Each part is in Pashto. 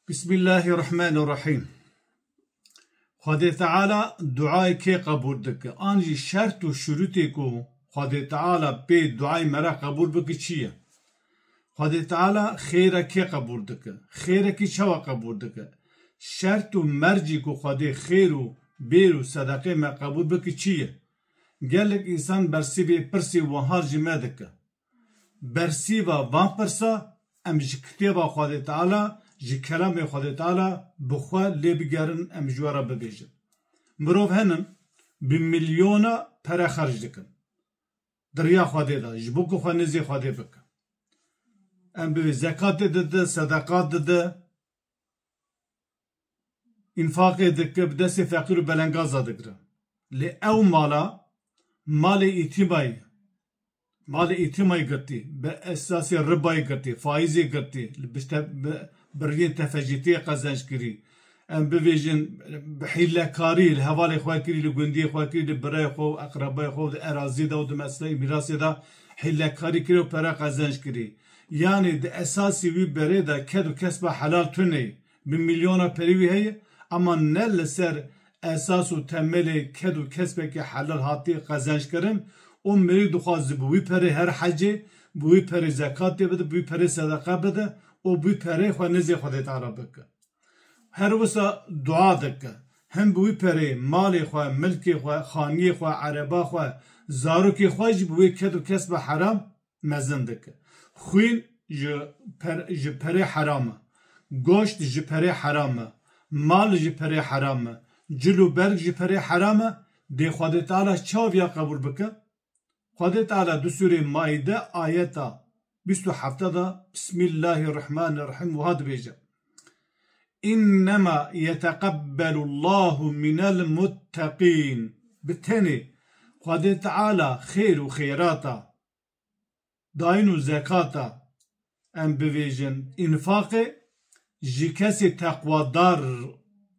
بسم الله الرحمن الرحيم. خدا تعالى دعاء كي قبول دك انجي شرط و شروطي كو خدا تعالى بي دعاء مرا قبول بك چيه؟ خدا تعالى خيره كي قبول دك خيره كي شوا قبول دك شرط و مرجي كو خدا خير و بير و صدقه ما قبول بك چيه؟ گلك انسان برسي بي پرسي وهار جمع دك برسي و وان پرسا ام جكتبا خدا تعالى جي كلام خدا تعالى بخوا لي بگرن ام جوارا ببيجن مروف هنن بمليونا پرا خرج دكن دريا خدا دا جبوكو خوا نزي خدا بك ام بي زكاة دده صدقات دده انفاق دك بدس فقير بلنگازا دكرا لي او مال ايتماي قرتي بأساس الرباي قرتي فايزي قرتي برين تفجيتي قزنج كري ام بفيجن بحيلة كاري الهوالي خواه كري لقندي خواه كري لبراي خو اقرباي خو اراضي دا و دمسلي ميراثي دا حيلة كاري كري و برا قزنج كري يعني ده اساسي وي بري دا كدو كسب حلال توني بمليونا بريوي هي اما نل سر اساس و تمل كدو كسب كي حلال هاتي قزنج كرن و مري دخواز بوي پره هر حجه بوي پره زکات بده بوي پره صدقه بده و بوي پره خو نزي خدا تعالی بك هر وسا دعا دك هم بوي پره مال خو ملك خو خاني خو عربا خو زاروكي خو بوي كدو كسب حرام مزن دك خوين ج پره حرام گوشت ج پره حرام مال ج پره حرام جلو برگ ج پره حرام دي خدا تعالی چاويا قبول بك خدا تعالى دو سورة مائدة آياتا 27 بسم الله الرحمن الرحيم وهذا بيجا إنما يتقبل الله من المتقين بالتاني خدا تعالى خير وخيراتا داين وزكاتا ام بفيجن انفاق جي كسي تقوى دار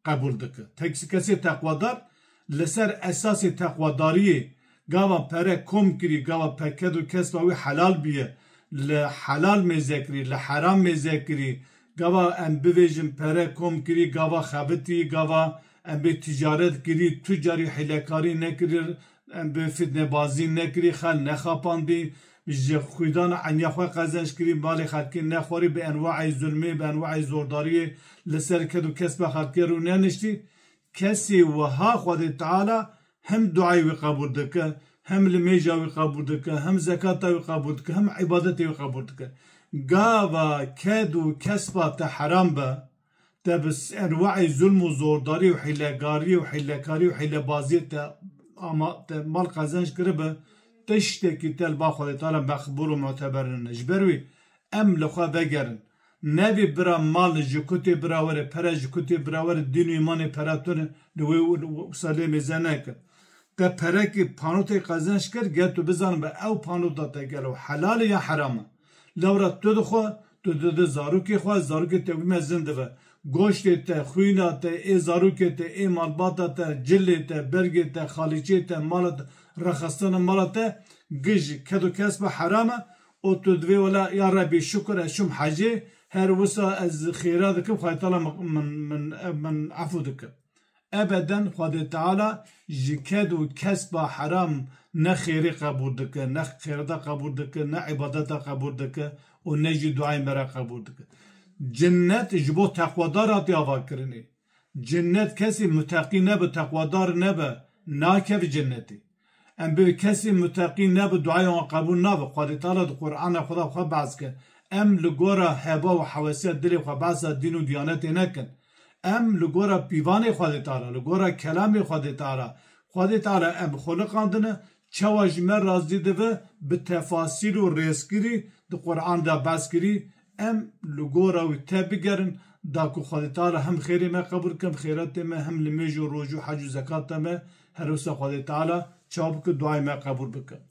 قبول دك كسي تقوى دار لسر اساس تقوى داريه گاوا پره کم کری گاوا پکدو کس باوی حلال بیه لحلال میذکری لحرام میذکری گاوا ام بویجن پره کم کری گاوا خبتی گاوا ام به تجارت کری تجاری حلکاری نکری ام به فتنه بازی نکری خل نخاپاندی بجه خویدان عنیا خواه قزنش کری مال خلکی نخوری به انواع ظلمی به انواع زورداری لسر کدو کس با خلکی رو ننشتی کسی وها خود تعالی هم دعاء وقبول دك هم الميجا وقبول دك هم زكاة وقبول دك هم عبادة وقبول دك قاوا كادو كسبة حرام با تبس انواع ظلم وزورداري وحلاقاري وحلاكاري وحلابازي اما مال قزنج كربه تشتكي تل باخذ تعالى مقبول ومعتبر نجبروي ام لخوا بگرن نبي برا مال جكوتي براور پرا جكوتي براور دين ایمان پراتون دوی سالم زنک تا پرکی پانوتی قزنش کرد گه تو بزن به او پانوت داده گلو حلال یا حرامه لورا تو دخوا تو ده زاروکی خواه زاروکی تقویم زنده و گوشت تا خوینا تا ای زاروکی تا ای مالباتا تا جلی تا برگی تا خالیچی تا مالت رخصتان مالت گج کدو کسب حرامه او تو دوی ولا یا ربی شکر شم حجی هر وسا از خیرات دکم خواهی تعالی من عفو دکم ابدا خدا تعالی جکد و کسب حرام نه خیری قبول دکه نه خیرات قبول دکه نه عبادت قبول دکه و نه دعای مرا قبول دکه جنت جبو تقوادارات یاوا کرنی جنت کسی متقی نبه تقوادار نبه ناکه به جنتی ام به کسی متقی نبه دعای قبول نبه خدا تعالی در قرآن خدا خواه بعض که ام لگورا هبا و حواسیت دلی خواه بعض دین و دیانت نکن ام لگورا پیوان خدا تعالی لگورا کلام خدا تعالی ام خلقاندنه چواج مر رازی ده به تفاصیل و ریسکری ده قرآن دا بس کری ام لگورا و تبگرن دا که خدا تعالی هم خیری ما قبول کم خیرات ما هم لمیج و روج و حج و زکات ما هر روز خدا تعالی چاب که دعای ما قبول بکن